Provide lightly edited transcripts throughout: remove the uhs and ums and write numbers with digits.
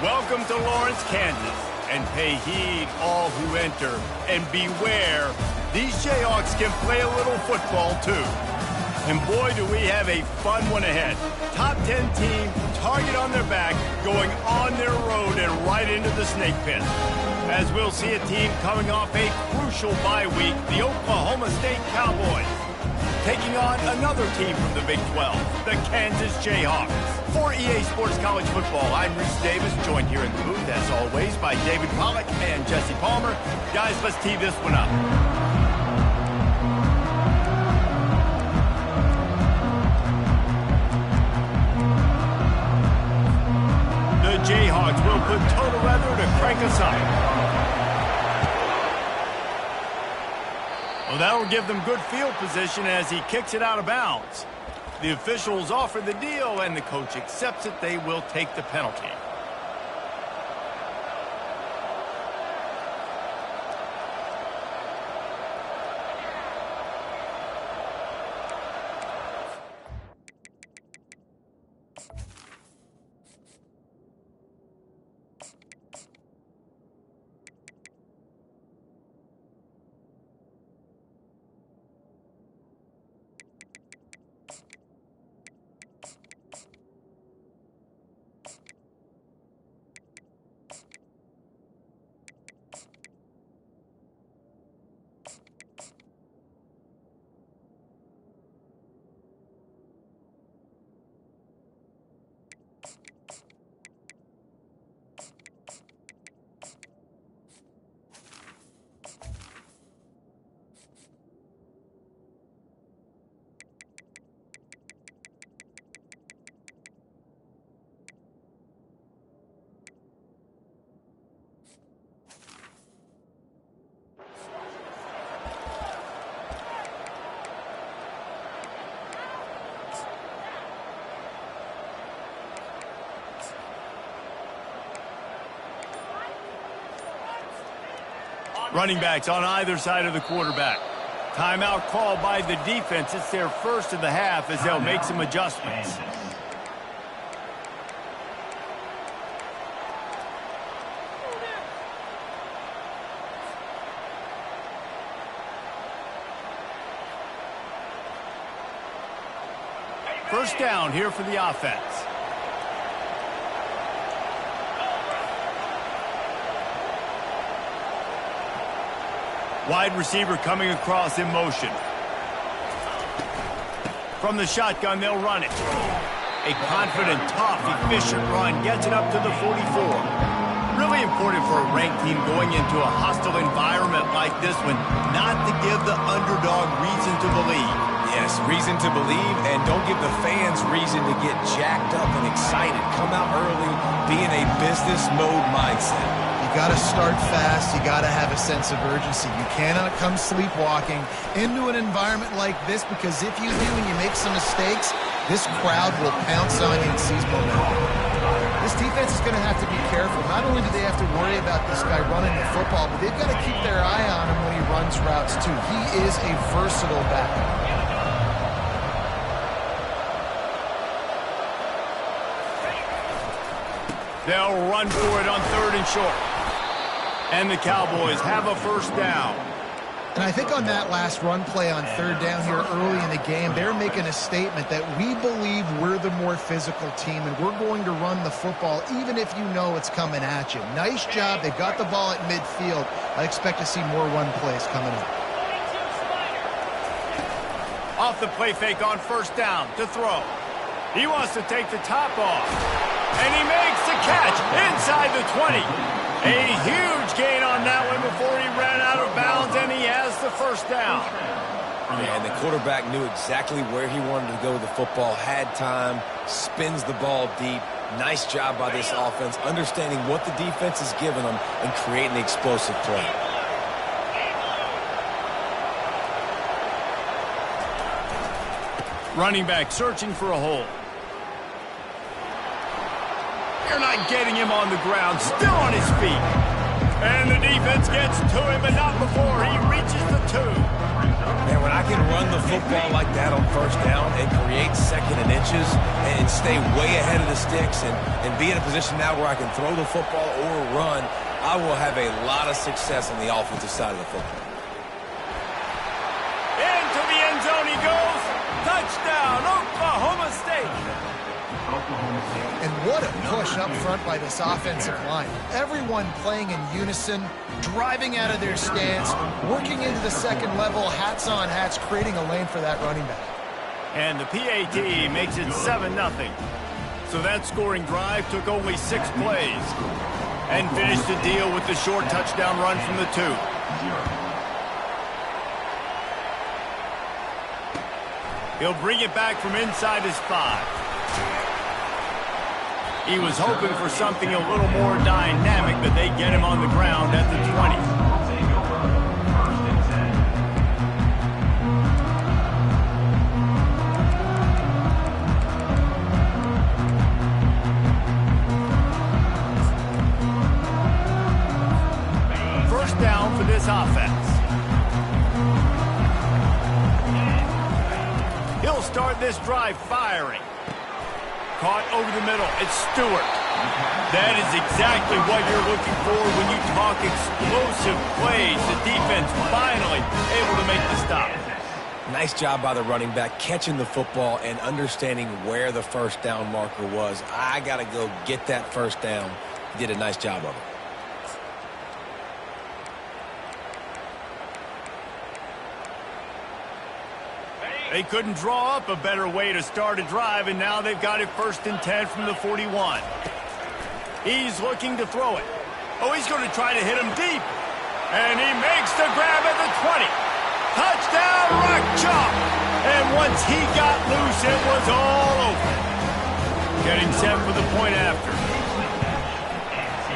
Welcome to Lawrence, Kansas, and pay heed all who enter, and beware, these Jayhawks can play a little football too. And boy, do we have a fun one ahead. Top 10 team, target on their back, going on their road and right into the snake pit. As we'll see a team coming off a crucial bye week, the Oklahoma State Cowboys, taking on another team from the Big 12, the Kansas Jayhawks. For EA Sports College Football, I'm Reese Davis, joined here in the booth, as always, by David Pollack and Jesse Palmer. Guys, let's tee this one up. The Jayhawks will put total weather to crank us up. Well, that'll give them good field position as he kicks it out of bounds. The officials offer the deal, and the coach accepts it. They will take the penalty. Running backs on either side of the quarterback. Timeout called by the defense. It's their first of the half as they'll make some adjustments. First down here for the offense. Wide receiver coming across in motion. From the shotgun, they'll run it. A confident, tough, efficient run gets it up to the 44. Really important for a ranked team going into a hostile environment like this one, not to give the underdog reason to believe. Yes, reason to believe, and don't give the fans reason to get jacked up and excited. Come out early, be in a business mode mindset. You got to start fast. You got to have a sense of urgency. You cannot come sleepwalking into an environment like this, because if you do and you make some mistakes, this crowd will pounce on you and seize momentum. This defense is going to have to be careful. Not only do they have to worry about this guy running the football, but they've got to keep their eye on him when he runs routes too. He is a versatile back. They'll run for it on 3rd and short. And the Cowboys have a first down. And I think on that last run play on 3rd down here early in the game, they're making a statement that we believe we're the more physical team and we're going to run the football even if you know it's coming at you. Nice job. They got the ball at midfield. I expect to see more run plays coming up. Off the play fake on 1st down to throw. He wants to take the top off. And he makes the catch inside the 20. A huge gain on that one before he ran out of bounds, and he has the first down. And the quarterback knew exactly where he wanted to go with the football, had time, spins the ball deep. Nice job by this offense, understanding what the defense is giving them and creating the explosive play. Running back searching for a hole. They're not getting him on the ground, still on his feet. And the defense gets to him, but not before he reaches the 2. And when I can run the football like that on first down and create second and inches and stay way ahead of the sticks and be in a position now where I can throw the football or run, I will have a lot of success on the offensive side of the football. Into the end zone he goes. Touchdown, Oklahoma State. And what a push up front by this offensive line. Everyone playing in unison, driving out of their stance, working into the second level, hats on hats, creating a lane for that running back. And the PAT makes it 7-0. So that scoring drive took only 6 plays and finished the deal with the short touchdown run from the 2. He'll bring it back from inside his 5. He was hoping for something a little more dynamic, but they get him on the ground at the 20. First down for this offense. He'll start this drive firing. Caught over the middle. It's Stewart. That is exactly what you're looking for when you talk explosive plays. The defense finally able to make the stop. Nice job by the running back, catching the football and understanding where the first down marker was. I got to go get that first down. He did a nice job of it. They couldn't draw up a better way to start a drive, and now they've got it 1st and 10 from the 41. He's looking to throw it. Oh, he's going to try to hit him deep. And he makes the grab at the 20. Touchdown, Rock Chalk. And once he got loose, it was all over. Getting set for the point after.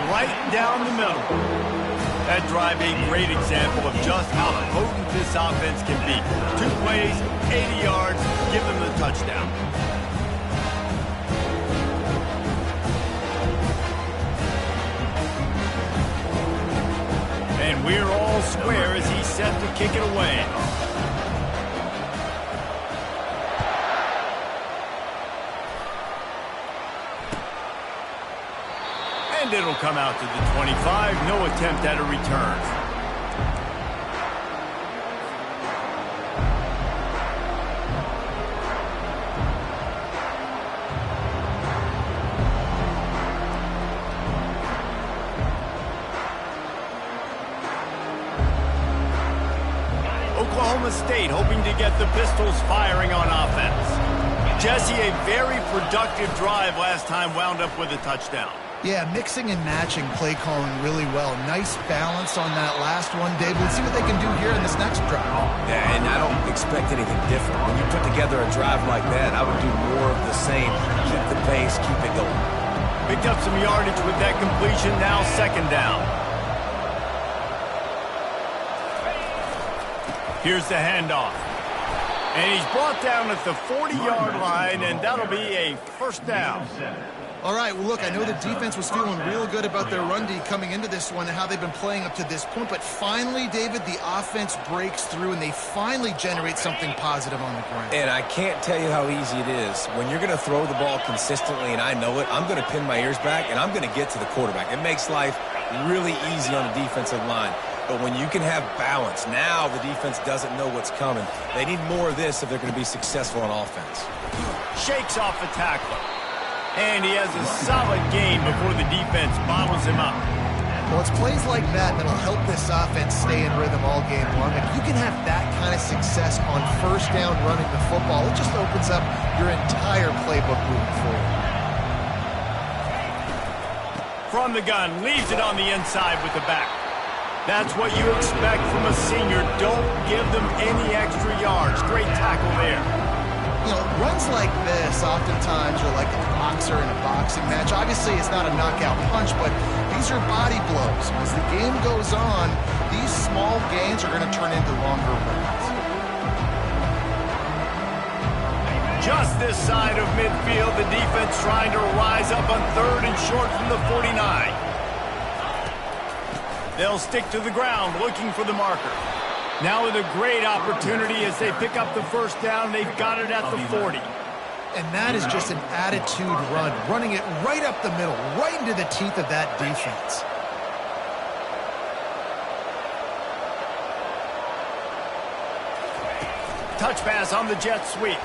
Right down the middle. That drive a great example of just how potent this offense can be. 2 plays, 80 yards, give them the touchdown. And we're all square as he's set to kick it away. And it'll come out to the 25. No attempt at a return. Oklahoma State hoping to get the Pistols firing on offense. Jesse, a very productive drive last time wound up with a touchdown. Yeah, mixing and matching play calling really well. Nice balance on that last one, David. Let's see what they can do here in this next drive. Yeah, and I don't expect anything different. When you put together a drive like that, I would do more of the same. Keep the pace, keep it going. Picked up some yardage with that completion, now 2nd down. Here's the handoff. And he's brought down at the 40-yard line, and that'll be a 1st down. All right, well, look, I know the defense was feeling real good about their run D coming into this one and how they've been playing up to this point, but finally, David, the offense breaks through and they finally generate something positive on the ground. And I can't tell you how easy it is. When you're going to throw the ball consistently, and I know it, I'm going to pin my ears back, and I'm going to get to the quarterback. It makes life really easy on the defensive line. But when you can have balance, now the defense doesn't know what's coming. They need more of this if they're going to be successful on offense. Shakes off the tackler. And he has a solid gain before the defense bottles him up. Well, it's plays like that that'll help this offense stay in rhythm all game long. If you can have that kind of success on 1st down running the football, it just opens up your entire playbook moving forward. From the gun, leaves it on the inside with the back. That's what you expect from a senior. Don't give them any extra yards. Great tackle there. You know, runs like this oftentimes are like a boxer in a boxing match. Obviously, it's not a knockout punch, but these are body blows. As the game goes on, these small gains are going to turn into longer runs. Just this side of midfield, the defense trying to rise up on 3rd and short from the 49. They'll stick to the ground looking for the marker. Now with a great opportunity as they pick up the first down. They've got it at the 40. And that is just an attitude run, running it right up the middle, right into the teeth of that defense. Touch pass on the jet sweep.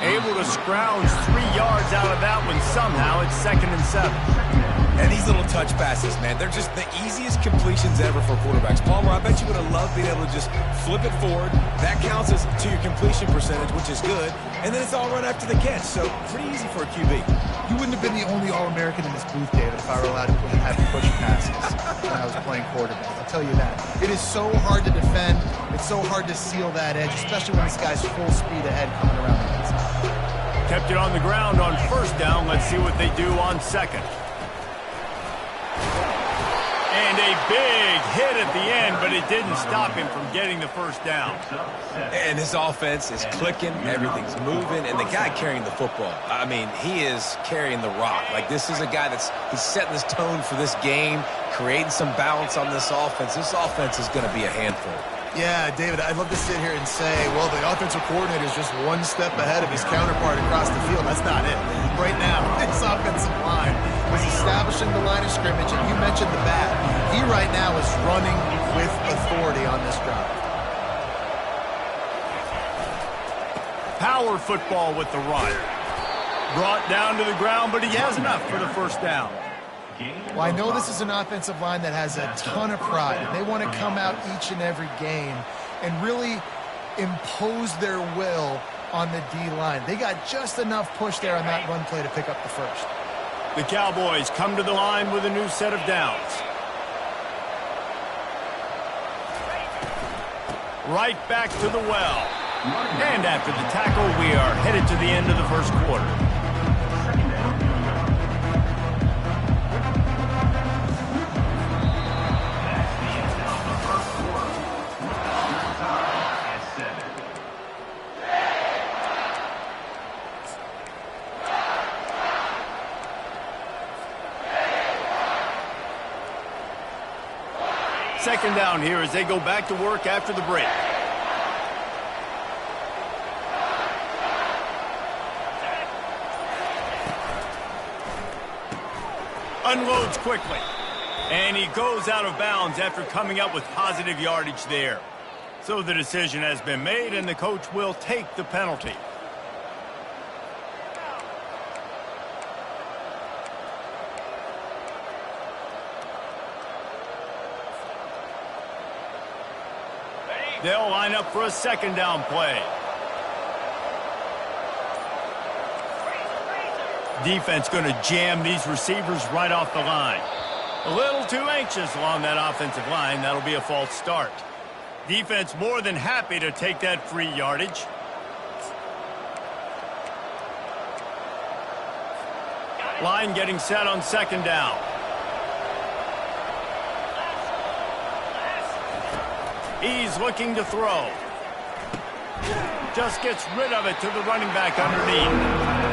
Able to scrounge 3 yards out of that one somehow. It's 2nd and 7. And these little touch passes, man, they're just the easiest completions ever for quarterbacks. Palmer, I bet you would have loved being able to just flip it forward. That counts as to your completion percentage, which is good. And then it's all run after the catch, so pretty easy for a QB. You wouldn't have been the only All-American in this booth, David, if I were allowed to have push passes when I was playing quarterback. I'll tell you that. It is so hard to defend. It's so hard to seal that edge, especially when this guy's full speed ahead coming around the inside. Kept it on the ground on 1st down. Let's see what they do on 2nd. And a big hit at the end, but it didn't stop him from getting the 1st down. And his offense is clicking, everything's moving, and the guy carrying the football, I mean, he is carrying the rock. Like, this is a guy he's setting this tone for this game, creating some balance on this offense. This offense is going to be a handful. Yeah, David, I'd love to sit here and say, well, the offensive coordinator is just one step ahead of his counterpart across the field. That's not it. Right now, this offensive line was establishing the line of scrimmage, and you mentioned the bat. He right now is running with authority on this drive. Power football with the run. Brought down to the ground, but he has enough for the 1st down. Well, I know this is an offensive line that has a ton of pride. They want to come out each and every game and really impose their will on the D-line. They got just enough push there on that run play to pick up the 1st. The Cowboys come to the line with a new set of downs. Right back to the well. And after the tackle, we are headed to the end of the 1st quarter. Second down here as they go back to work after the break. Unloads quickly. And he goes out of bounds after coming up with positive yardage there. So the decision has been made, and the coach will take the penalty. They'll line up for a 2nd down play. Defense going to jam these receivers right off the line. A little too anxious along that offensive line. That'll be a false start. Defense more than happy to take that free yardage. Line getting set on 2nd down. He's looking to throw. Just gets rid of it to the running back underneath.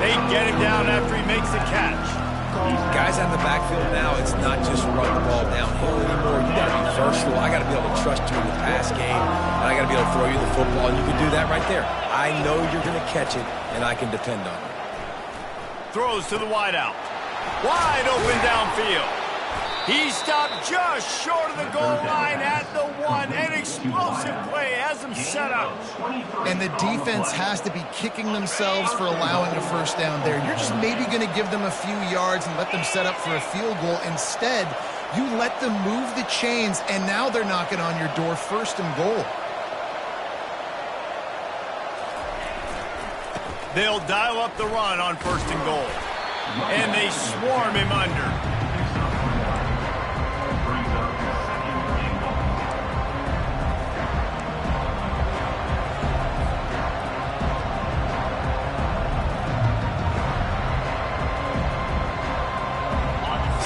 They get him down after he makes the catch. Guys out in the backfield now, it's not just run the ball downhill anymore. You got to be versatile. I got to be able to trust you in the pass game, and I got to be able to throw you the football, and you can do that right there. I know you're going to catch it, and I can depend on it. Throws to the wideout. Wide open downfield. He stopped just short of the goal line at the 1. An explosive play has him set up. And the defense has to be kicking themselves for allowing a 1st down there. You're just maybe going to give them a few yards and let them set up for a field goal. Instead, you let them move the chains, and now they're knocking on your door 1st and goal. They'll dial up the run on 1st and goal. And they swarm him under.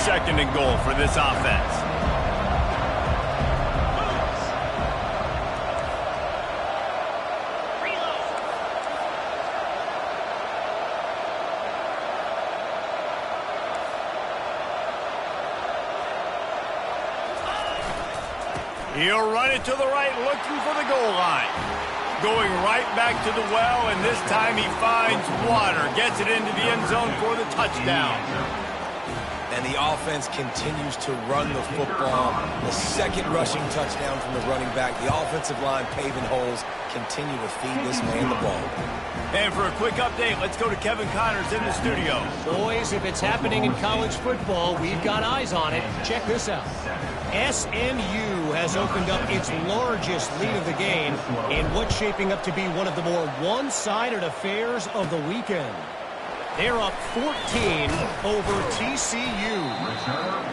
Second and goal for this offense. He'll run it to the right, looking for the goal line. Going right back to the well, and this time he finds water. Gets it into the end zone for the touchdown. And the offense continues to run the football. The second rushing touchdown from the running back. The offensive line paving holes. Continue to feed this man the ball. And for a quick update, let's go to Kevin Connors in the studio. Boys, if it's happening in college football, we've got eyes on it. Check this out. SMU has opened up its largest lead of the game in what's shaping up to be one of the more one-sided affairs of the weekend. They're up 14 over TCU.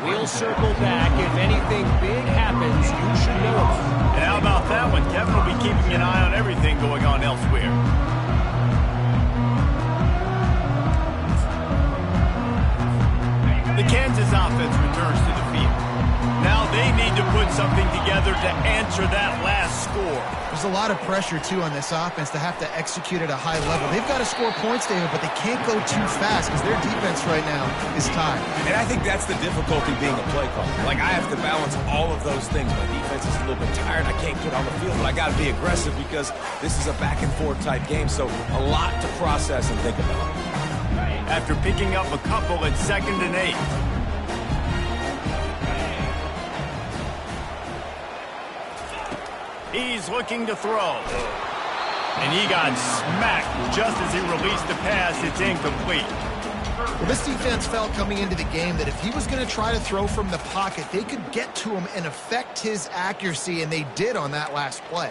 We'll circle back. If anything big happens, you should know it. And how about that one? Kevin will be keeping an eye on everything going on elsewhere. The Kansas offense returns to the field. Now they need to put something together to answer that last score. There's a lot of pressure, too, on this offense to have to execute at a high level. They've got to score points, David, but they can't go too fast because their defense right now is tired. And I think that's the difficulty being a play caller. Like, I have to balance all of those things. My defense is a little bit tired. I can't get on the field, but I got to be aggressive because this is a back-and-forth type game, so a lot to process and think about. After picking up a couple at 2nd and 8. He's looking to throw. And he got smacked just as he released the pass. It's incomplete. Well, this defense felt coming into the game that if he was going to try to throw from the pocket, they could get to him and affect his accuracy, and they did on that last play.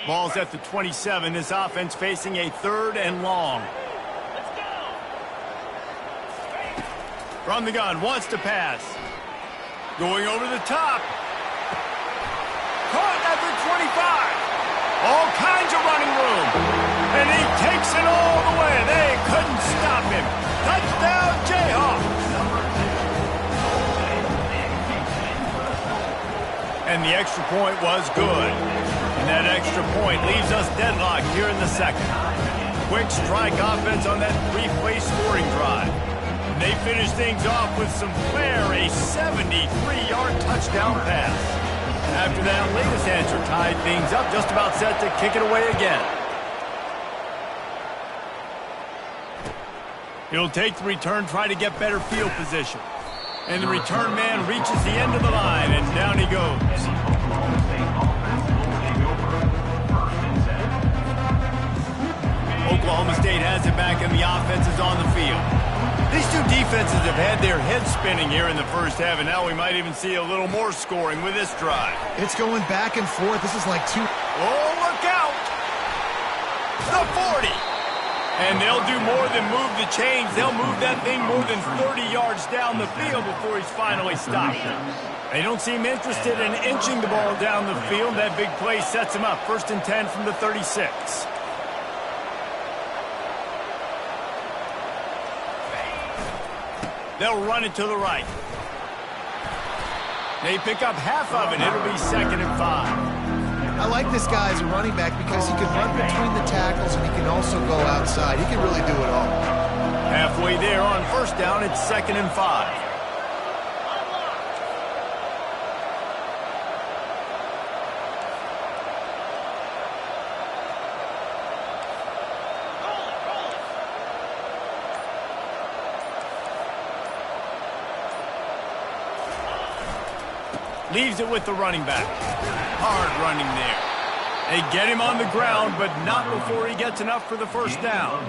Ball's at the 27. This offense facing a 3rd and long. From the gun, wants to pass. Going over the top. Caught at the 25. All kinds of running room. And he takes it all the way. They couldn't stop him. Touchdown, Jayhawks. And the extra point was good. And that extra point leaves us deadlocked here in the second. Quick strike offense on that 3-play scoring drive. And they finish things off with some flair, a 73-yard touchdown pass. After that latest answer tied things up, just about set to kick it away again. He'll take the return, try to get better field position. And the return man reaches the end of the line, and down he goes. Oklahoma State has it back, and the offense is on the field. These two defenses have had their heads spinning here in the first half, and now we might even see a little more scoring with this drive. It's going back and forth. This is like two. Oh, look out! The 40! And they'll do more than move the chains. They'll move that thing more than 30 yards down the field before he's finally stopped. They don't seem interested in inching the ball down the field. That big play sets him up. 1st and 10 from the 36. They'll run it to the right. They pick up half of it. It'll be 2nd and 5. I like this guy as a running back because he can run between the tackles and he can also go outside. He can really do it all. Halfway there on 1st down, it's 2nd and 5. Leaves it with the running back. Hard running there. They get him on the ground, but not before he gets enough for the 1st down.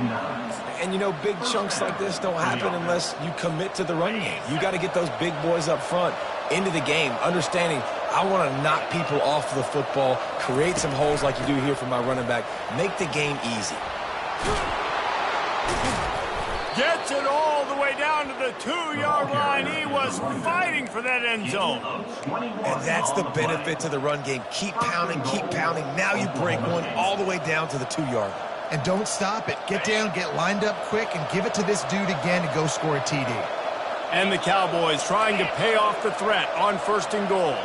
And, you know, big chunks like this don't happen unless you commit to the run game. You got to get those big boys up front into the game, understanding I want to knock people off the football, create some holes like you do here for my running back, make the game easy. Gets it all the way down to the 2-yard line. He was fighting for that end zone. And that's the benefit to the run game. Keep pounding, keep pounding. Now you break one all the way down to the 2-yard. And don't stop it. Get down, get lined up quick, and give it to this dude again to go score a TD. And the Cowboys trying to pay off the threat on 1st and goal.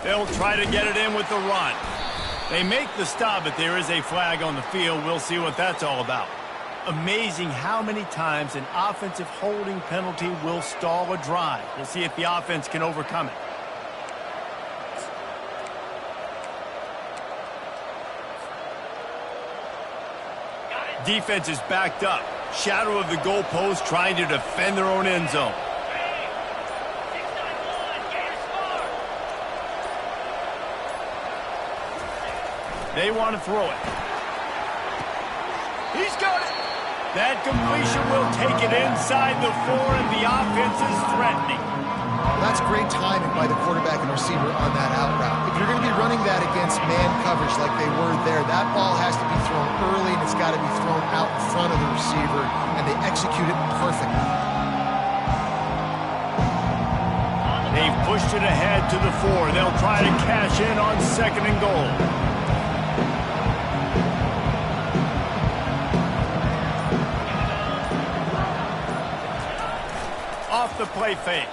They'll try to get it in with the run. They make the stop, but there is a flag on the field. We'll see what that's all about. Amazing how many times an offensive holding penalty will stall a drive. We'll see if the offense can overcome it. Defense is backed up. Shadow of the goalpost trying to defend their own end zone. They want to throw it. He's got it. That completion will take it inside the 4, and the offense is threatening. Well, that's great timing by the quarterback and receiver on that out route. If you're going to be running that against man coverage like they were there, that ball has to be thrown early, and it's got to be thrown out in front of the receiver, and they execute it perfectly. They've pushed it ahead to the 4. They'll try to cash in on 2nd and goal. Off the play fake.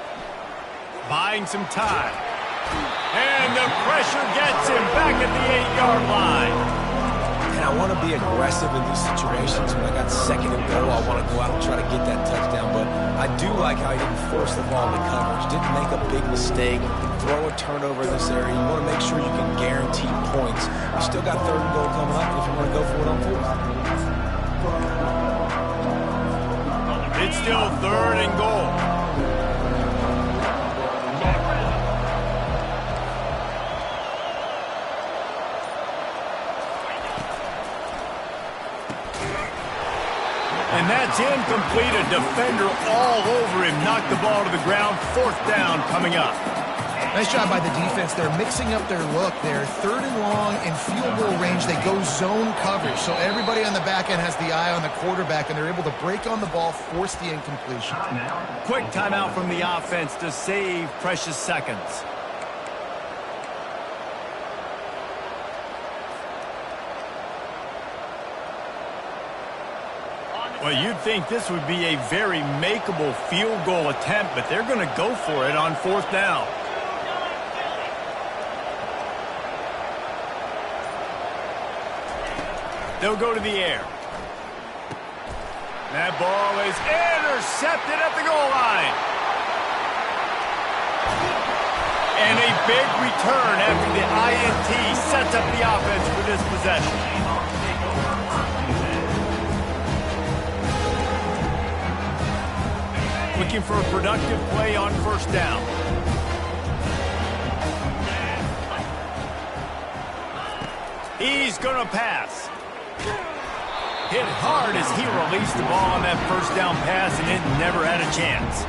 Buying some time. And the pressure gets him back at the 8-yard line. And I want to be aggressive in these situations. When I got 2nd and goal, I want to go out and try to get that touchdown. But I do like how he didn't force the ball into coverage. Didn't make a big mistake. Throw a turnover in this area. You want to make sure you can guarantee points. You still got 3rd and goal coming up if you want to go for it on 4th. It's still 3rd and goal. And that's incomplete. A defender all over him. Knocked the ball to the ground. 4th down coming up. Nice job by the defense. They're mixing up their look there. 3rd and long in field goal range. They go zone coverage. So everybody on the back end has the eye on the quarterback, and they're able to break on the ball, force the incompletion. Quick timeout from the offense to save precious seconds. Well, you'd think this would be a very makeable field goal attempt, but they're going to go for it on 4th down. They'll go to the air. That ball is intercepted at the goal line. And a big return after the INT sets up the offense for this possession. Looking for a productive play on 1st down. He's going to pass. Hit hard as he released the ball on that 1st down pass, and it never had a chance.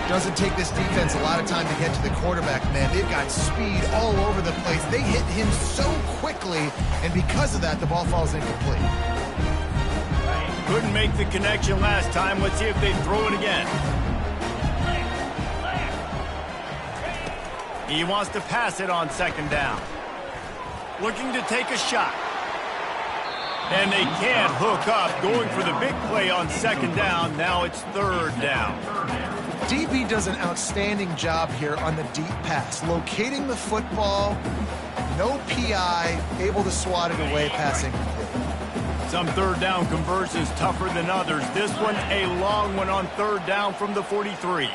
Doesn't take this defense a lot of time to get to the quarterback, man. They've got speed all over the place. They hit him so quickly, and because of that, the ball falls incomplete. Couldn't make the connection last time. Let's see if they throw it again. He wants to pass it on 2nd down. Looking to take a shot. And they can't hook up. Going for the big play on 2nd down. Now it's 3rd down. DB does an outstanding job here on the deep pass. Locating the football, no PI, able to swat it away, passing. Some 3rd down conversions tougher than others. This one a long one on 3rd down from the 43.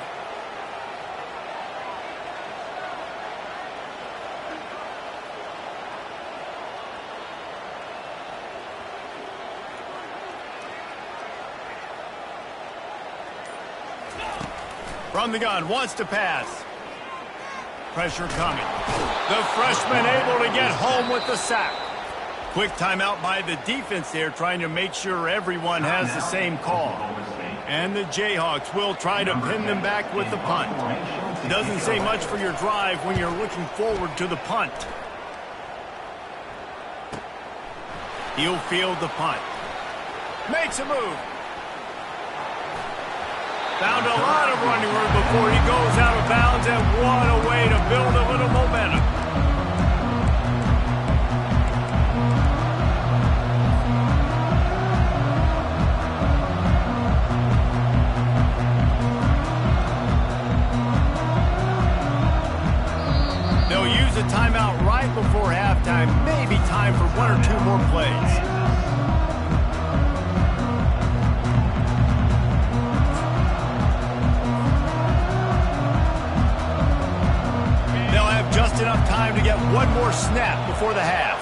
From the gun, wants to pass. Pressure coming. The freshman able to get home with the sack. Quick timeout by the defense there, trying to make sure everyone has the same call. And the Jayhawks will try to pin them back with the punt. Doesn't say much for your drive when you're looking forward to the punt. He'll field the punt. Makes a move. Found a lot of running room before he goes out of bounds, and what a way to build a little momentum. They'll use a timeout right before halftime, maybe time first snap before the half.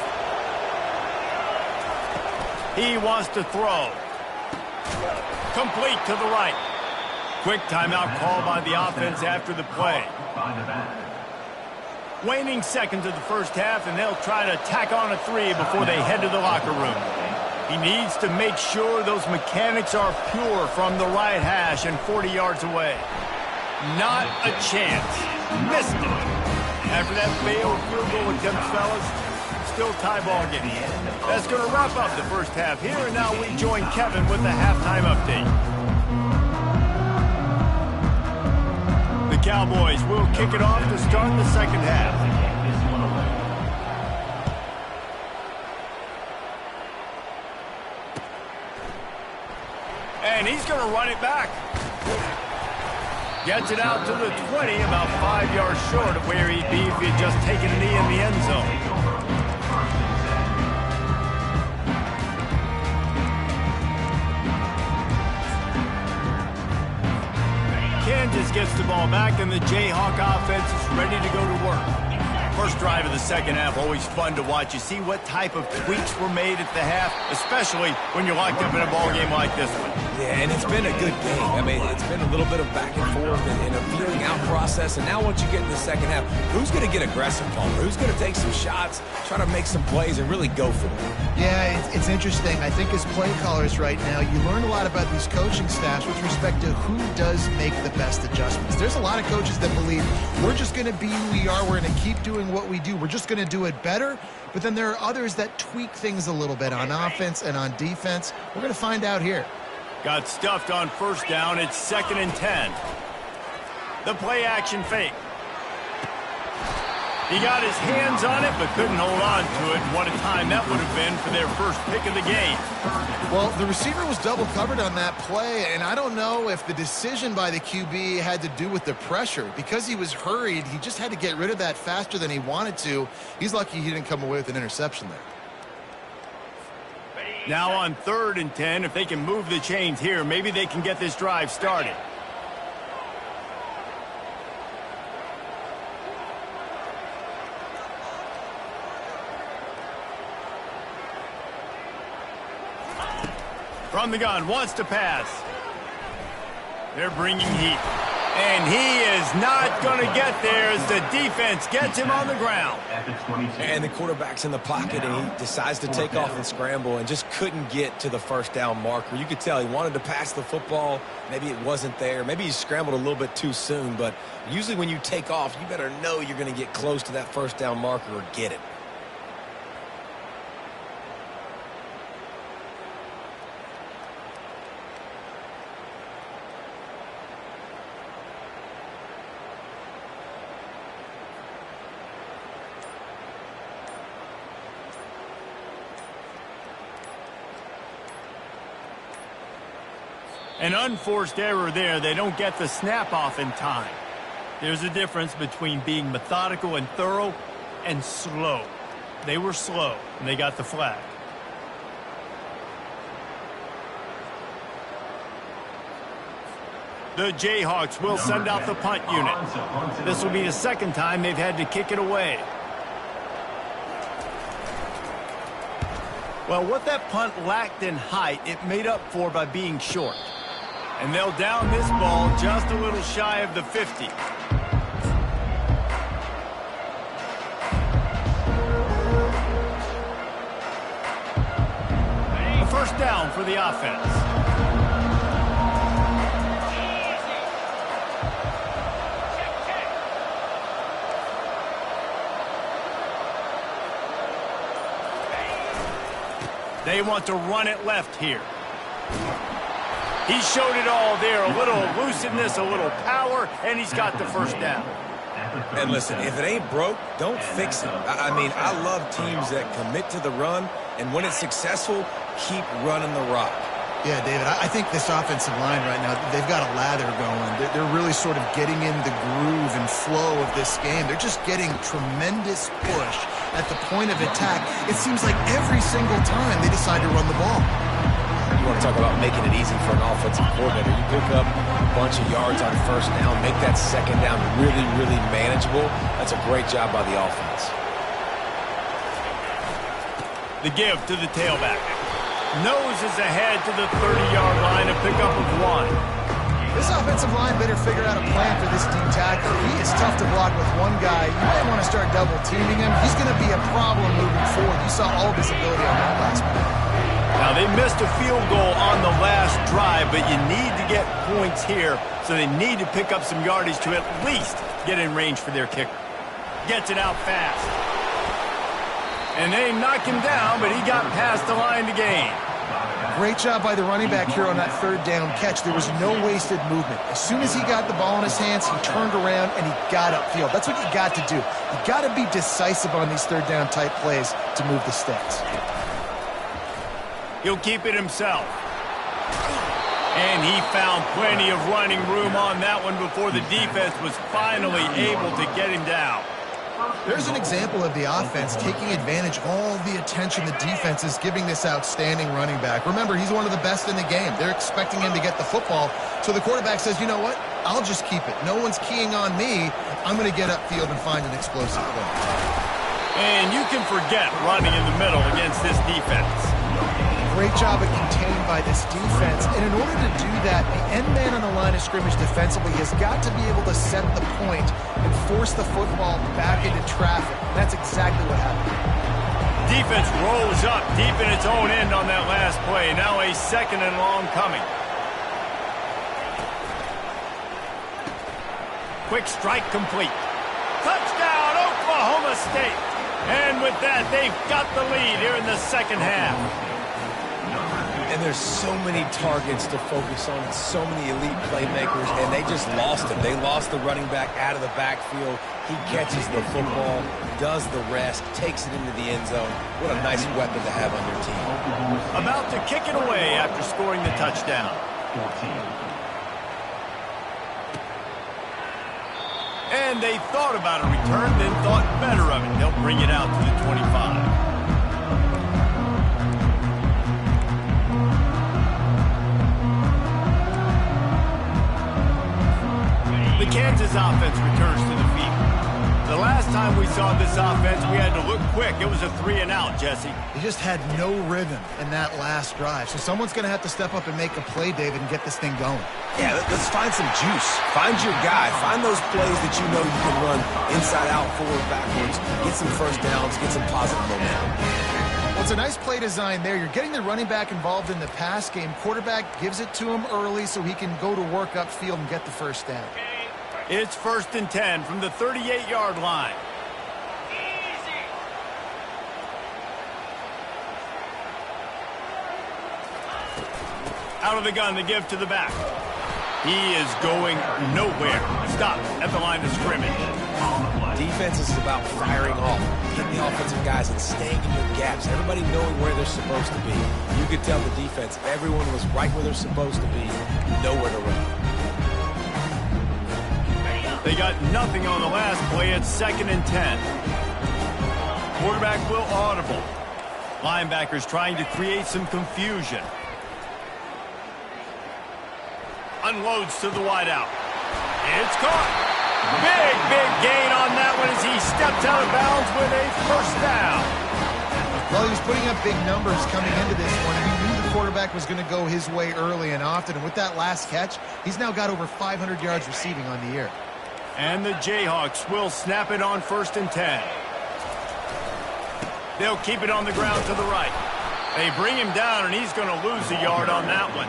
He wants to throw. Complete to the right. Quick timeout call by the offense after the play. Waning seconds of the first half, and they'll try to tack on a 3 before they head to the locker room. He needs to make sure those mechanics are pure from the right hash and 40 yards away. Not a chance. Missed it. After that failed field goal attempt, fellas, still tie ball game. That's going to wrap up the first half here, and now we join Kevin with the halftime update. The Cowboys will kick it off to start the second half. And he's going to run it back. Gets it out to the 20, about 5 yards short of where he'd be if he had just taken a knee in the end zone. Kansas gets the ball back, and the Jayhawk offense is ready to go to work. First drive of the second half, always fun to watch. You see what type of tweaks were made at the half, especially when you're locked up in a ball game like this one. Yeah, and it's been a good game. I mean, it's been a little bit of back and forth and a feeling out process. And now once you get in the second half, who's going to get aggressive, Palmer? Who's going to take some shots, try to make some plays, and really go for it? Yeah, it's interesting. I think as play callers right now, you learn a lot about these coaching staffs with respect to who does make the best adjustments. There's a lot of coaches that believe we're just going to be who we are. We're going to keep doing what we do. We're just going to do it better. But then there are others that tweak things a little bit on offense and on defense. We're going to find out here. Got stuffed on first down. It's 2nd and 10. The play action fake. He got his hands on it, but couldn't hold on to it. What a time that would have been for their first pick of the game. Well, the receiver was double covered on that play, and I don't know if the decision by the QB had to do with the pressure. Because he was hurried, he just had to get rid of that faster than he wanted to. He's lucky he didn't come away with an interception there. Now on 3rd and 10, if they can move the chains here, maybe they can get this drive started. From the gun, wants to pass. They're bringing heat. And he is not going to get there as the defense gets him on the ground. And the quarterback's in the pocket, and he decides to take off and scramble and just couldn't get to the first down marker. You could tell he wanted to pass the football. Maybe it wasn't there. Maybe he scrambled a little bit too soon. But usually when you take off, you better know you're going to get close to that first down marker or get it. An unforced error there. They don't get the snap off in time. There's a difference between being methodical and thorough and slow. They were slow, and they got the flag. The Jayhawks will send out the punt unit. This will be the second time they've had to kick it away. Well, what that punt lacked in height, it made up for by being short. And they'll down this ball just a little shy of the 50. A first down for the offense. They want to run it left here. He showed it all there. A little elusiveness, a little power, and he's got the first down. And listen, if it ain't broke, don't fix it. I mean, I love teams that commit to the run, and when it's successful, keep running the rock. Yeah, David, I think this offensive line right now, they've got a lather going. They're really sort of getting in the groove and flow of this game. They're just getting tremendous push at the point of attack. It seems like every single time they decide to run the ball. You want to talk about making it easy for an offensive coordinator. You pick up a bunch of yards on first down, make that second down really, really manageable. That's a great job by the offense. The give to the tailback. Noses ahead to the 30-yard line, a pickup of 1. This offensive line better figure out a plan for this deep tackle. He is tough to block with one guy. You might want to start double teaming him. He's going to be a problem moving forward. You saw all of his ability on that last play. Now, they missed a field goal on the last drive, but you need to get points here, so they need to pick up some yardage to at least get in range for their kicker. Gets it out fast. And they knock him down, but he got past the line to gain. Great job by the running back here on that third down catch. There was no wasted movement. As soon as he got the ball in his hands, he turned around and he got upfield. That's what you got to do. You got to be decisive on these third down type plays to move the sticks. He'll keep it himself. And he found plenty of running room on that one before the defense was finally able to get him down. There's an example of the offense taking advantage of all the attention the defense is giving this outstanding running back. Remember, he's one of the best in the game. They're expecting him to get the football. So the quarterback says, you know what? I'll just keep it. No one's keying on me. I'm going to get upfield and find an explosive play. And you can forget running in the middle against this defense. Great job of contained by this defense. And in order to do that, the end man on the line of scrimmage defensively has got to be able to set the point and force the football back into traffic. That's exactly what happened. Defense rolls up deep in its own end on that last play. Now a 2nd and long coming. Quick strike complete. Touchdown, Oklahoma State. And with that, they've got the lead here in the second half. And there's so many targets to focus on, and so many elite playmakers, and they just lost him. They lost the running back out of the backfield. He catches the football, does the rest, takes it into the end zone. What a nice weapon to have on your team. About to kick it away after scoring the touchdown. And they thought about a return, then thought better of it. They'll bring it out to the 25. The Kansas offense returns to the field. The last time we saw this offense, we had to look quick. It was a 3-and-out, Jesse. He just had no rhythm in that last drive. So someone's going to have to step up and make a play, David, and get this thing going. Yeah, let's find some juice. Find your guy. Find those plays that you know you can run inside out, forward, backwards. Get some first downs. Get some positive momentum. Well, it's a nice play design there. You're getting the running back involved in the pass game. Quarterback gives it to him early so he can go to work upfield and get the first down. It's 1st and 10 from the 38-yard line. Out of the gun, the give to the back. He is going nowhere. Stop at the line of scrimmage. Defense is about firing off, hitting the offensive guys and staying in your gaps. Everybody knowing where they're supposed to be. You could tell the defense, everyone was right where they're supposed to be, nowhere to run. They got nothing on the last play. It's 2nd and 10. Quarterback will audible. Linebackers trying to create some confusion. Unloads to the wideout. It's caught. Big gain on that one as he steps out of bounds with a first down. Well, he was putting up big numbers coming into this one. He knew the quarterback was going to go his way early and often. And with that last catch, he's now got over 500 yards receiving on the year. And the Jayhawks will snap it on 1st and 10. They'll keep it on the ground to the right. They bring him down, and he's going to lose a yard on that one.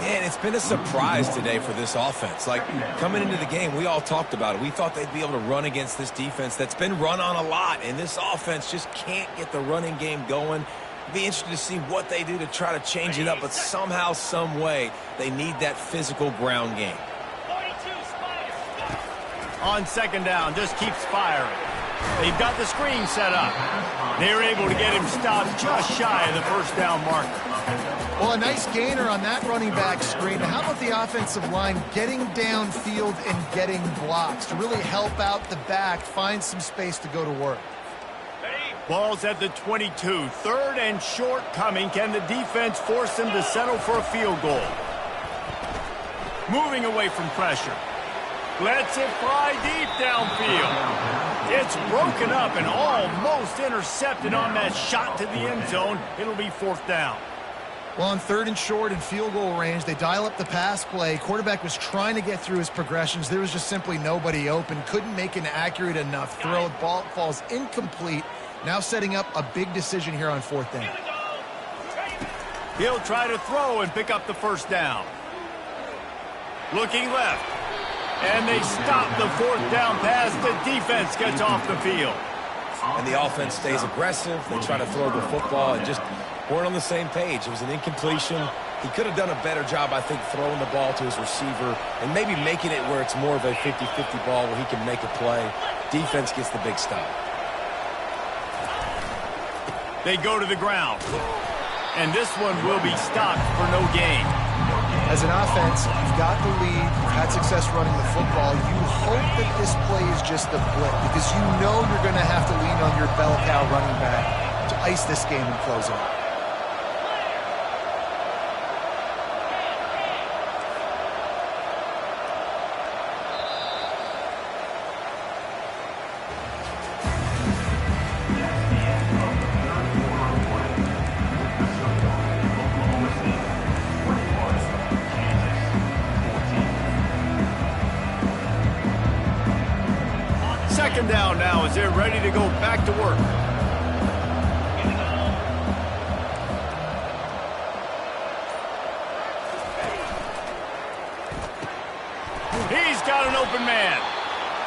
Man, it's been a surprise today for this offense. Like, coming into the game, we all talked about it. We thought they'd be able to run against this defense that's been run on a lot, and this offense just can't get the running game going. It'll be interesting to see what they do to try to change it up, but somehow, some way, they need that physical ground game. On 2nd down, just keeps firing. They've got the screen set up. They're able to get him stopped just shy of the first down marker. Well, a nice gainer on that running back screen. How about the offensive line getting downfield and getting blocks to really help out the back, find some space to go to work? Ball's at the 22. 3rd and short coming. Can the defense force them to settle for a field goal? Moving away from pressure. Lets it fly deep downfield. It's broken up and almost intercepted on that shot to the end zone. It'll be 4th down. Well, on 3rd and short and field goal range, they dial up the pass play. Quarterback was trying to get through his progressions. There was just simply nobody open. Couldn't make an accurate enough throw. The ball falls incomplete. Now setting up a big decision here on 4th down. He'll try to throw and pick up the 1st down. Looking left. And they stop the 4th down pass. The defense gets off the field. And the offense stays aggressive. They try to throw the football and just weren't on the same page. It was an incompletion. He could have done a better job, I think, throwing the ball to his receiver and maybe making it where it's more of a 50-50 ball where he can make a play. Defense gets the big stop. They go to the ground. And this one will be stopped for no gain. As an offense, you've got the lead. You've had success running the football. You hope that this play is just a blip because you know you're going to have to lean on your bell cow running back to ice this game and close out. Second down now as they're ready to go back to work. He's got an open man.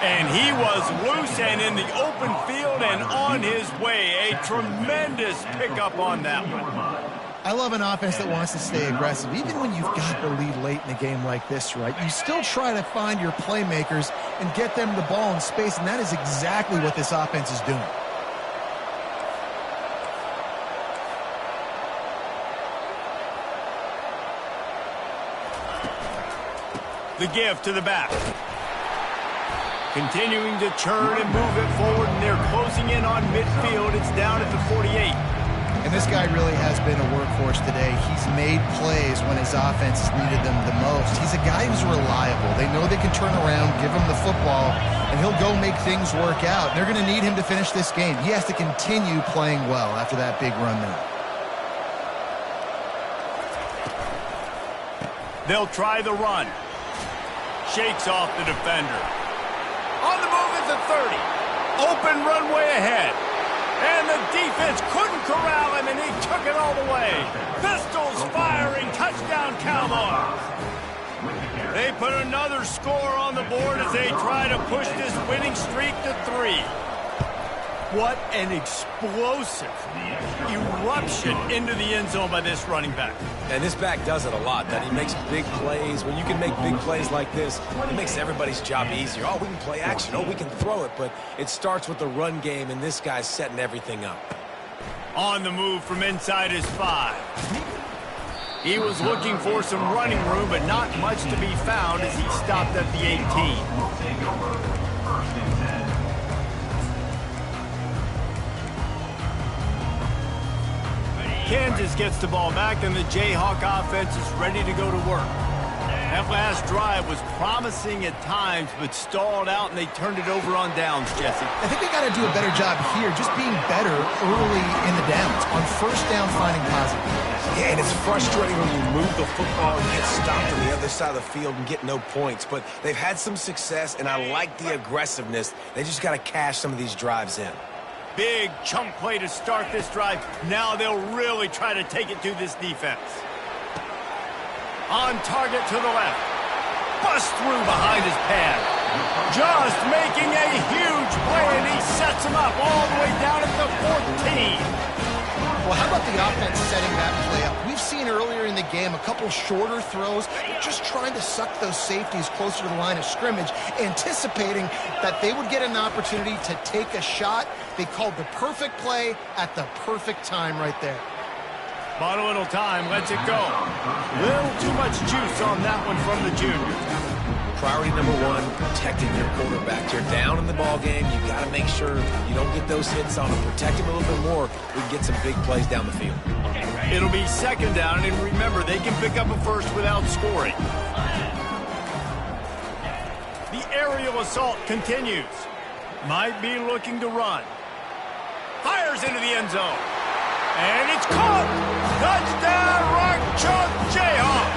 And he was loose and in the open field and on his way. A tremendous pickup on that one. I love an offense that wants to stay aggressive. Even when you've got the lead late in a game like this, right, you still try to find your playmakers and get them the ball in space, and that is exactly what this offense is doing. The give to the back. Continuing to churn and move it forward, and they're closing in on midfield. It's down at the 48. And this guy really has been a workhorse today. He's made plays when his offense has needed them the most. He's a guy who's reliable. They know they can turn around, give him the football, and he'll go make things work out. They're going to need him to finish this game. He has to continue playing well after that big run there. They'll try the run. Shakes off the defender. On the move at the 30. Open runway ahead. And the defense couldn't corral him, and he took it all the way. Pistols firing. Touchdown, Cowboys. They put another score on the board as they try to push this winning streak to 3. What an explosive eruption into the end zone by this running back. And this back does it a lot, that he makes big plays. When you can make big plays like this, it makes everybody's job easier. Oh, we can play action. Oh, we can throw it. But it starts with the run game, and this guy's setting everything up. On the move from inside his 5. He was looking for some running room, but not much to be found as he stopped at the 18. Kansas gets the ball back, and the Jayhawk offense is ready to go to work. That last drive was promising at times, but stalled out, and they turned it over on downs, Jesse. I think they got to do a better job here, just being better early in the downs. On 1st down, finding positive. Yeah, and it's frustrating when you move the football and get stopped on the other side of the field and get no points. But they've had some success, and I like the aggressiveness. They just got to cash some of these drives in. Big chunk play to start this drive. Now they'll really try to take it to this defense. On target to the left. Bust through behind his pad. Just making a huge play, and he sets him up all the way down at the 14. Well, how about the offense setting that play up? We've seen earlier in the game a couple shorter throws. They're just trying to suck those safeties closer to the line of scrimmage, anticipating that they would get an opportunity to take a shot. They called the perfect play at the perfect time right there. Bought a little time, lets it go. Little too much juice on that one from the junior. Priority number 1, protecting your quarterback. You're down in the ball game. You got to make sure you don't get those hits on him. Protect him a little bit more. We can get some big plays down the field. It'll be 2nd down, and remember, they can pick up a first without scoring. The aerial assault continues. Might be looking to run. Fires into the end zone. And it's caught! Touchdown, Rock Chalk Jayhawk!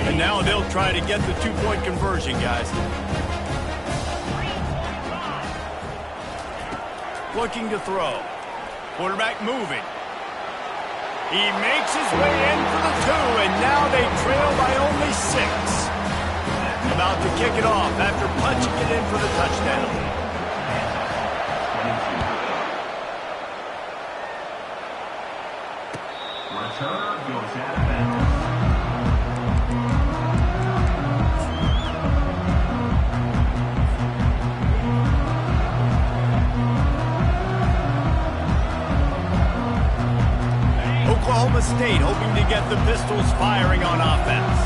And now they'll try to get the two-point conversion, guys. Looking to throw. Quarterback moving. He makes his way in for the 2, and now they trail by only 6. About to kick it off after punching it in for the touchdown. Return goes out of bounds. Oklahoma State hoping to get the Pistols firing on offense.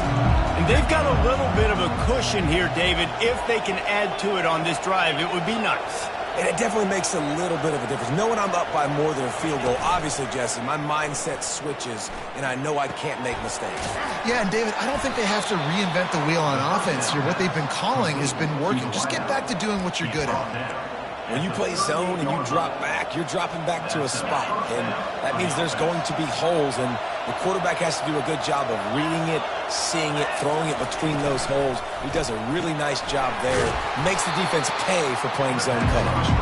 And they've got a little bit of a cushion here, David. If they can add to it on this drive, it would be nice. And it definitely makes a little bit of a difference. Knowing I'm up by more than a field goal, obviously, Jesse, my mindset switches, and I know I can't make mistakes. Yeah, and David, I don't think they have to reinvent the wheel on offense here. What they've been calling has been working. Just get back to doing what you're good at. When you play zone and you drop back, you're dropping back to a spot. And that means there's going to be holes, and the quarterback has to do a good job of reading it, seeing it, throwing it between those holes. He does a really nice job there. Makes the defense pay for playing zone coverage.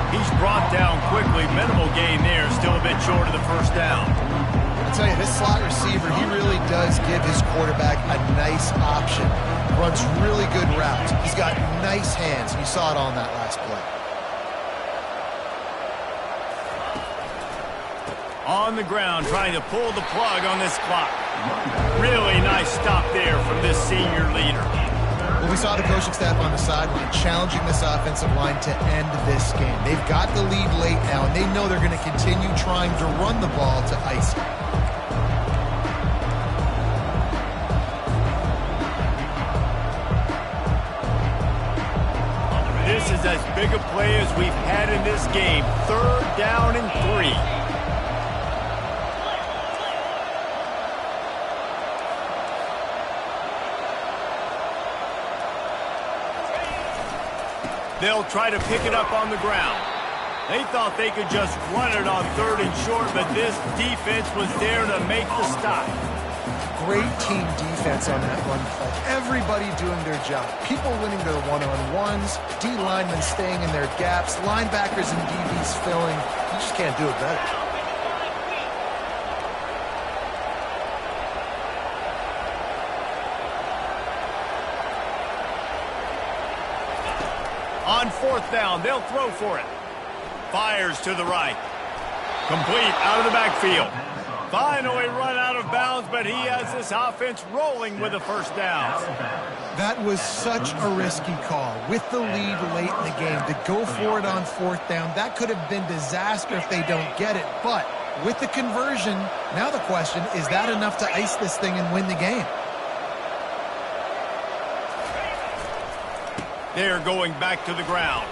He's brought down quickly. Minimal gain there. Still a bit short of the first down. I'll tell you, this slot receiver, he really does give his quarterback a nice option. Runs really good routes. He's got nice hands. You saw it on that last play. On the ground, trying to pull the plug on this clock. Really nice stop there from this senior leader. Well, we saw the coaching staff on the sideline challenging this offensive line to end this game. They've got the lead late now, and they know they're going to continue trying to run the ball to ice it. This is as big a play as we've had in this game. 3rd down and 3. They'll try to pick it up on the ground. They thought they could just run it on 3rd and short, but this defense was there to make the stop. Great team defense on that run play. Everybody doing their job. People winning their one-on-ones, D linemen staying in their gaps, linebackers and DBs filling. You just can't do it better. On 4th down, they'll throw for it. Fires to the right. Complete out of the backfield. Finally run out of bounds, but he has this offense rolling with a 1st down. That was such a risky call. With the lead late in the game, to go for it on 4th down, that could have been disaster if they don't get it. But with the conversion, now the question, is that enough to ice this thing and win the game? They're going back to the ground.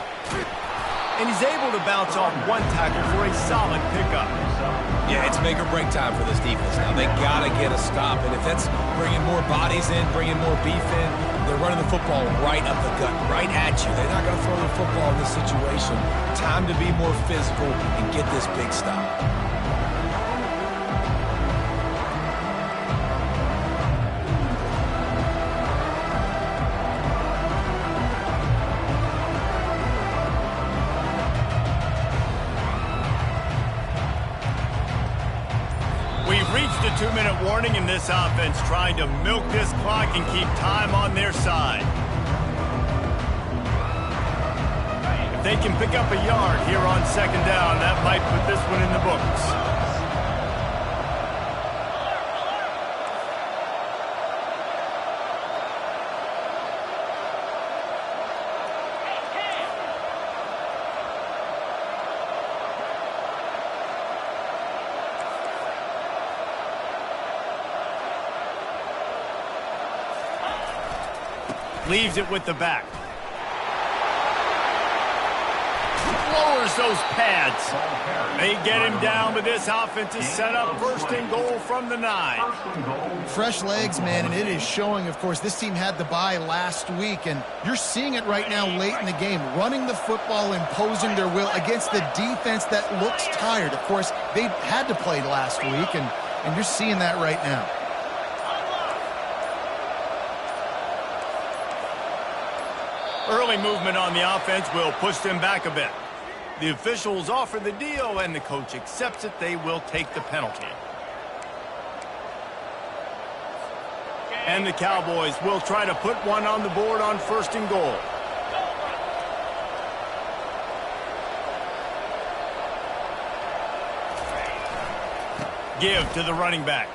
And he's able to bounce off one tackle for a solid pickup. Yeah, it's make or break time for this defense. Now, they got to get a stop. And if that's bringing more bodies in, bringing more beef in, they're running the football right up the gut, right at you. They're not going to throw the football in this situation. Time to be more physical and get this big stop. Reached a 2-minute warning in this offense, trying to milk this clock and keep time on their side. If they can pick up a yard here on 2nd down, that might put this one in the books. Leaves it with the back. lowers those pads. They get him down, but this offense is set up 1st and goal from the 9. Fresh legs, man, and it is showing. Of course, this team had the bye last week, and you're seeing it right now late in the game, running the football, imposing their will against the defense that looks tired. Of course, they had to play last week, and you're seeing that right now. Early movement on the offense will push them back a bit. The officials offer the deal, and the coach accepts it. They will take the penalty. And the Cowboys will try to put one on the board on 1st and goal. Give to the running back.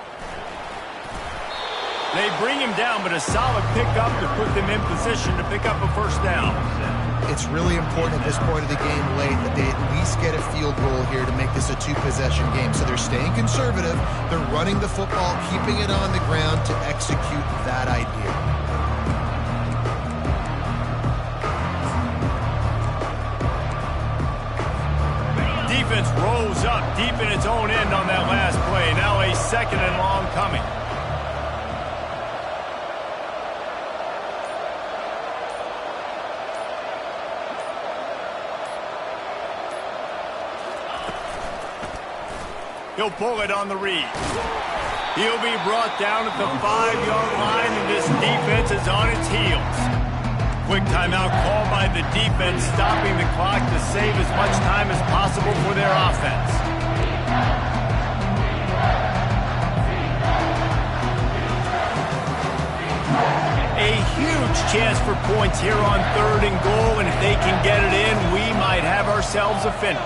They bring him down, but a solid pickup to put them in position to pick up a 1st down. It's really important at this point of the game late that they at least get a field goal here to make this a 2-possession game. So they're staying conservative. They're running the football, keeping it on the ground to execute that idea. Defense rolls up deep in its own end on that last play. Now a 2nd and long coming. He'll pull it on the read. He'll be brought down at the 5-yard line, and this defense is on its heels. Quick timeout called by the defense, stopping the clock to save as much time as possible for their offense. A huge chance for points here on 3rd and goal, and if they can get it in, we might have ourselves a finish.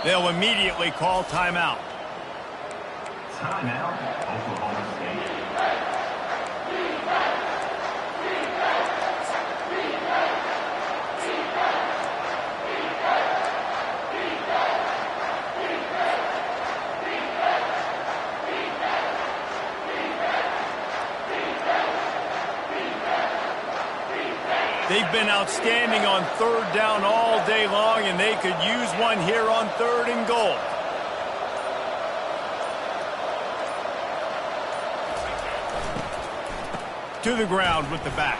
They'll immediately call timeout. Timeout, Oklahoma State. They've been outstanding on 3rd down all day long, and they could use one here on 3rd and goal. To the ground with the back.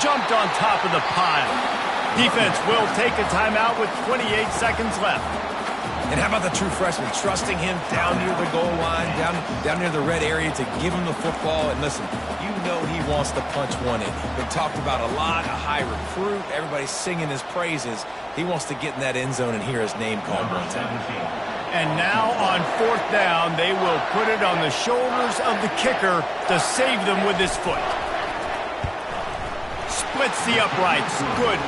Jumped on top of the pile. Defense will take a timeout with 28 seconds left. And how about the true freshman, trusting him down near the goal line, down near the red area to give him the football. And listen, you know he wants to punch one in. Been talked about a lot, a high recruit. Everybody's singing his praises. He wants to get in that end zone and hear his name called one time. And now on 4th down, they will put it on the shoulders of the kicker to save them with his foot. Splits the uprights. Good.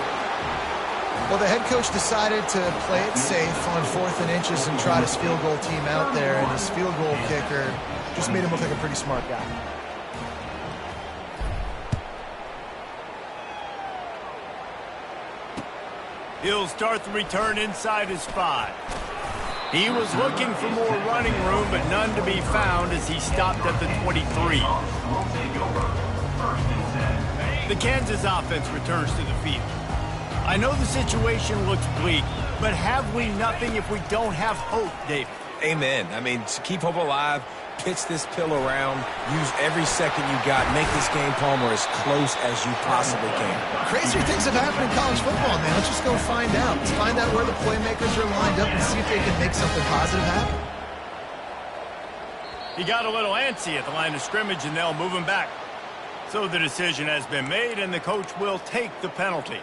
Well, the head coach decided to play it safe on 4th and inches and try his field goal team out there, and his field goal kicker just made him look like a pretty smart guy. He'll start the return inside his 5. He was looking for more running room, but none to be found as he stopped at the 23. The Kansas offense returns to the field. I know the situation looks bleak, but have we nothing if we don't have hope, David? Amen. I mean, to keep hope alive, pitch this pill around, use every second you got, make this game, Palmer, as close as you possibly can. Crazier things have happened in college football, man. Let's just go find out. Let's find out where the playmakers are lined up and see if they can make something positive happen. He got a little antsy at the line of scrimmage, and they'll move him back. So the decision has been made, and the coach will take the penalty.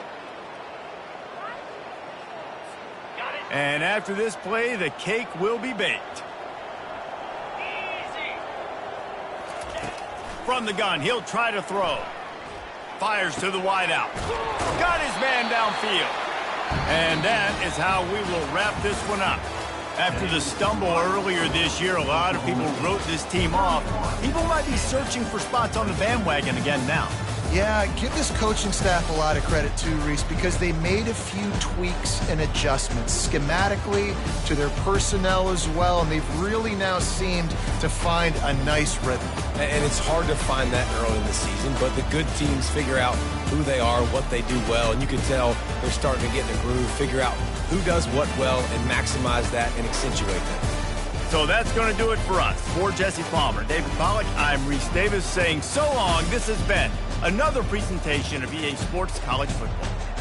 And after this play, the cake will be baked. From the gun, he'll try to throw. Fires to the wideout. Got his man downfield. And that is how we will wrap this one up. After the stumble earlier this year, a lot of people wrote this team off. People might be searching for spots on the bandwagon again now. Yeah, give this coaching staff a lot of credit too, Reese, because they made a few tweaks and adjustments schematically to their personnel as well, and they've really now seemed to find a nice rhythm. And it's hard to find that early in the season, but the good teams figure out who they are, what they do well, and you can tell they're starting to get in a groove, figure out who does what well, and maximize that and accentuate that. So that's going to do it for us. For Jesse Palmer, David Pollack, I'm Reese Davis saying so long. This has been another presentation of EA Sports College Football.